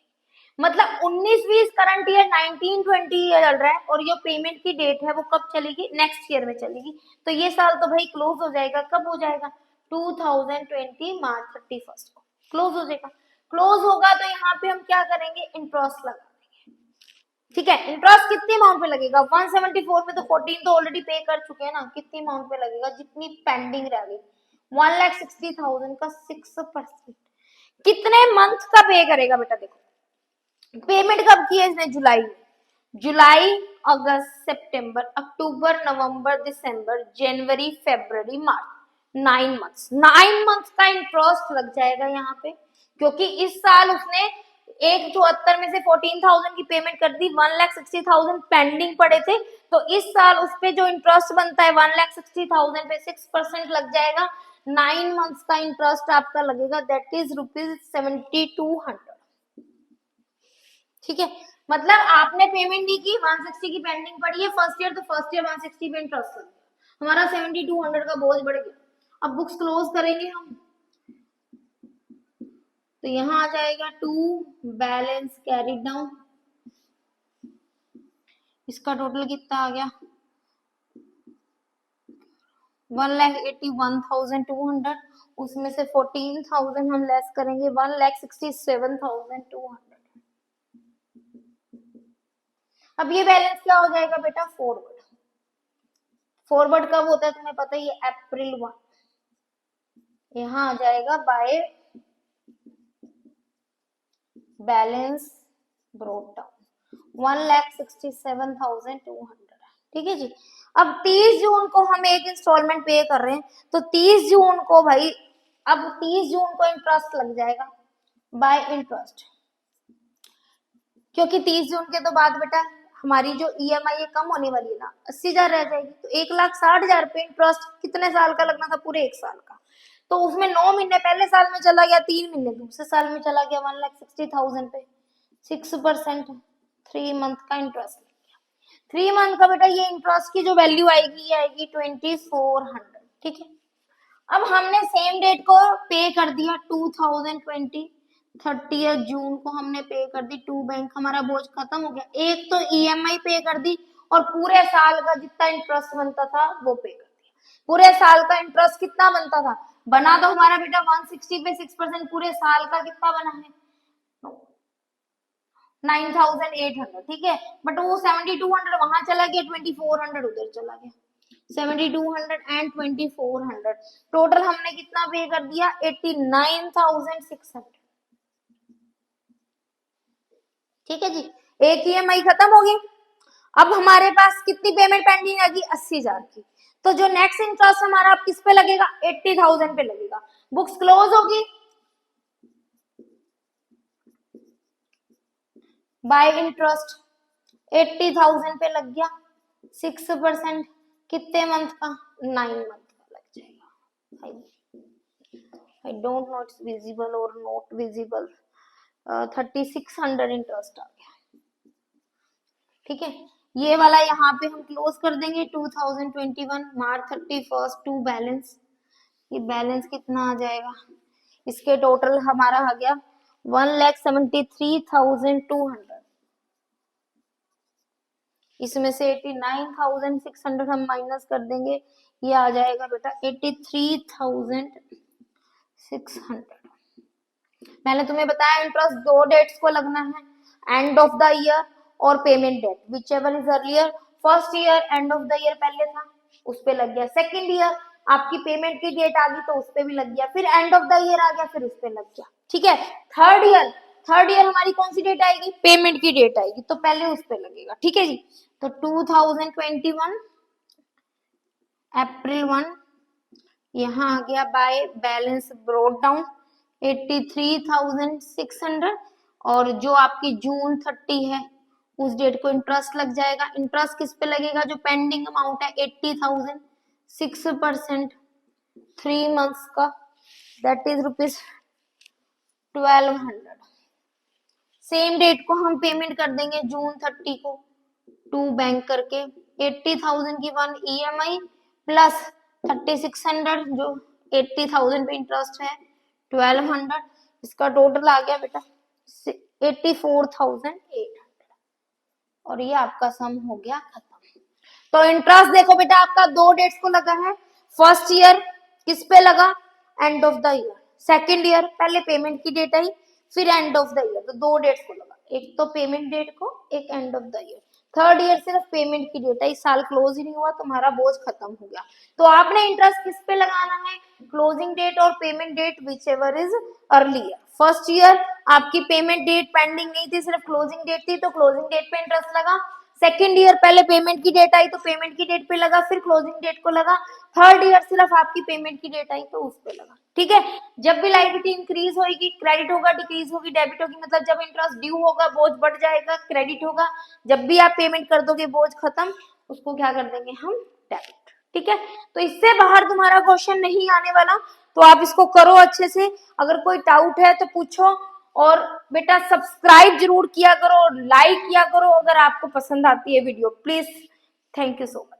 मतलब 19-20 करंट ईयर 19-20 चल रहा है और ये पेमेंट की डेट है वो कब चलेगी, नेक्स्ट ईयर में चलेगी। तो ये साल तो भाई क्लोज हो जाएगा, कब हो जाएगा, 2020 मार्च 31 को क्लोज हो जाएगा। क्लोज होगा तो यहाँ पे हम क्या करेंगे, इंटरेस्ट लगा देंगे, ठीक है। इंटरेस्ट कितनी अमाउंट पे लगेगा 174 में, तो 14 तो ऑलरेडी पे कर चुके हैं ना, कितनी अमाउंट पे लगेगा जितनी पेंडिंग रह गई 1,60,000 का 6%। कितने मंथ का पे करेगा बेटा? देखो पेमेंट कब की है इसने, जुलाई में, जुलाई अगस्त सितंबर अक्टूबर नवंबर दिसंबर जनवरी फरवरी मार्च, 9 मंथ्स का इंटरेस्ट लग जाएगा यहाँ पे, क्योंकि इस साल उसने 1,74 में से 14,000 की पेमेंट कर दी, 1,60,000 पेंडिंग पड़े थे, तो इस साल उस पे जो इंटरेस्ट बनता है 1,60,000 पे 6% लग जाएगा, 9 मंथ्स का इंटरेस्ट आपका लगेगा, दैट इज ₹7200। ठीक है, मतलब आपने पेमेंट नहीं की, 160 की पेंडिंग पड़ी है फर्स्ट ईयर, तो फर्स्ट ईयर 160 पे इंटरेस्ट लग गया, हमारा 7200 का बोझ बढ़ गया। अब बुक्स क्लोज करेंगे हम, तो यहाँ आ जाएगा टू बैलेंस कैरिड डाउन, इसका टोटल कितना आ गया 1,81,200, उसमें से 14,000 हम लेस करेंगे 1,67,200। अब ये बैलेंस क्या हो जाएगा बेटा, फॉरवर्ड। फॉरवर्ड कब होता है तुम्हें पता ही है, अप्रैल 1, यहाँ आ जाएगा बाय बैलेंस ब्रोट डाउन 1,67,200। ठीक है जी। अब 30 जून को हम एक इंस्टॉलमेंट पे कर रहे हैं, तो 30 जून को भाई, अब 30 जून को इंटरेस्ट लग जाएगा बाय इंटरेस्ट, क्योंकि 30 जून के तो बाद बेटा हमारी जो ईएमआई कम होने वाली है ना, 80,000 रह जाएगी, तो 1,60,000 पे इंटरेस्ट कितने साल का लगना था, पूरे 1 साल का, तो उसमें 9 महीने पहले साल में चला गया, 3 महीने दूसरे साल में चला गया, 1,60,000 पे 6%, 3 मंथ का इंटरेस्ट। 3 मंथ का बेटा ये इंटरेस्ट की जो वैल्यू आएगी, ये आएगी 2,400। ठीक है, अब हमने सेम डेट को पे कर दिया 2020, 30 जून को हमने पे कर दी टू बैंक, हमारा बोझ खत्म हो गया। एक तो ईएमआई पे कर दी और पूरे साल का जितना इंटरेस्ट बनता था वो पे कर दिया। पूरे साल का इंटरेस्ट कितना बनता था, बना तो हमारा बेटा 160 पे 6%, पूरे साल का कितना बना है 9,800। ठीक है, बट वो 7,200 वहां चला गया, 2,400 उधर चला गया, 7,200 एंड 2,400, टोटल हमने कितना पे कर दिया 89,600। ठीक है जी, एक ईएमआई खत्म होगी। अब हमारे पास कितनी पेमेंट पेंडिंग आएगी 80,000 की, तो जो नेक्स्ट इंटरेस्ट हमारा अब किस पे लगेगा 80,000 पे लगेगा, बुक्स क्लोज होगी बाय इंटरेस्ट 80,000 पे लग गया, 6% कितने मंथ का 9 मंथ का लग जाएगा। I don't know it's visible और नॉट विजिबल, 3,600 इंटरेस्ट आ गया। ठीक है, ये वाला यहाँ पे हम क्लोज कर देंगे 2021 मार्च 31 टू बैलेंस, ये बैलेंस कितना आ जाएगा, इसके टोटल हमारा आ गया 1,73,200, इसमें से 89,600 हम माइनस कर देंगे, ये आ जाएगा बेटा 83,600। मैंने तुम्हें बताया इंटरेस्ट 2 डेट्स को लगना है, एंड ऑफ द ईयर और payment date, whichever is earlier. First year end of the year पहले था, उस पे लग गया, सेकेंड ईयर आपकी पेमेंट की डेट आ गई तो उस पे भी लग गया, फिर एंड ऑफ द ईयर आ गया फिर उस पे लग गया। ठीक है, थर्ड ईयर हमारी कौन सी डेट आएगी, पेमेंट की डेट आएगी, तो पहले उस पे लगेगा। ठीक है जी, तो 2021 अप्रैल 1 यहाँ आ गया बाय बैलेंस ब्रोट डाउन 83,600, और जो आपकी जून 30 है उस डेट को इंटरेस्ट लग जाएगा। इंटरेस्ट किस पे लगेगा, जो पेंडिंग अमाउंट है 80,000, 6%, 3 मंथ्स का, दैट इज ₹1,200। सेम डेट को हम पेमेंट कर देंगे जून 30 को टू बैंक करके, 80,000 की 1 ईएमआई प्लस 3,600 जो 80,000 पे इंटरेस्ट है 1,200, इसका टोटल आ गया बेटा 84,800, और ये आपका सम हो गया खत्म। तो इंटरेस्ट देखो बेटा आपका 2 डेट्स को लगा है, फर्स्ट ईयर किस पे लगा, and of the year, second year पहले पेमेंट की डेट आई फिर एंड ऑफ द ईयर, तो 2 डेट्स को लगा। एक तो पेमेंट डेट को, एक and of the year. Third year सिर्फ पेमेंट की डेट है, इस साल क्लोज ही नहीं हुआ, तुम्हारा बोझ खत्म हो गया। तो आपने इंटरेस्ट किस पे लगाना है, क्लोजिंग डेट और payment date whichever is earlier. First year आपकी पेमेंट डेट पेंडिंग नहीं थी, सिर्फ क्लोजिंग डेट थी, तो क्लोजिंग डेट पे इंटरेस्ट लगा। सेकेंड ईयर पहले पेमेंट की डेट आई तो पेमेंट की डेट पे लगा, फिर क्लोजिंग डेट को लगा। थर्ड ईयर सिर्फ आपकी पेमेंट की डेट आई तो उस पे लगा। ठीक है, जब भी लायबिलिटी इंक्रीज होगी, क्रेडिट होगा, डिक्रीज होगी, डेबिट होगी, मतलब जब इंटरेस्ट ड्यू होगा बोझ बढ़ जाएगा, क्रेडिट होगा। जब भी आप पेमेंट कर दोगे बोझ खत्म, उसको क्या कर देंगे हम, डेबिट। ठीक है, तो इससे बाहर तुम्हारा क्वेश्चन नहीं आने वाला, तो आप इसको करो अच्छे से। अगर कोई डाउट है तो पूछो, और बेटा सब्सक्राइब जरूर किया करो और लाइक किया करो अगर आपको पसंद आती है video, please. Thank you so much.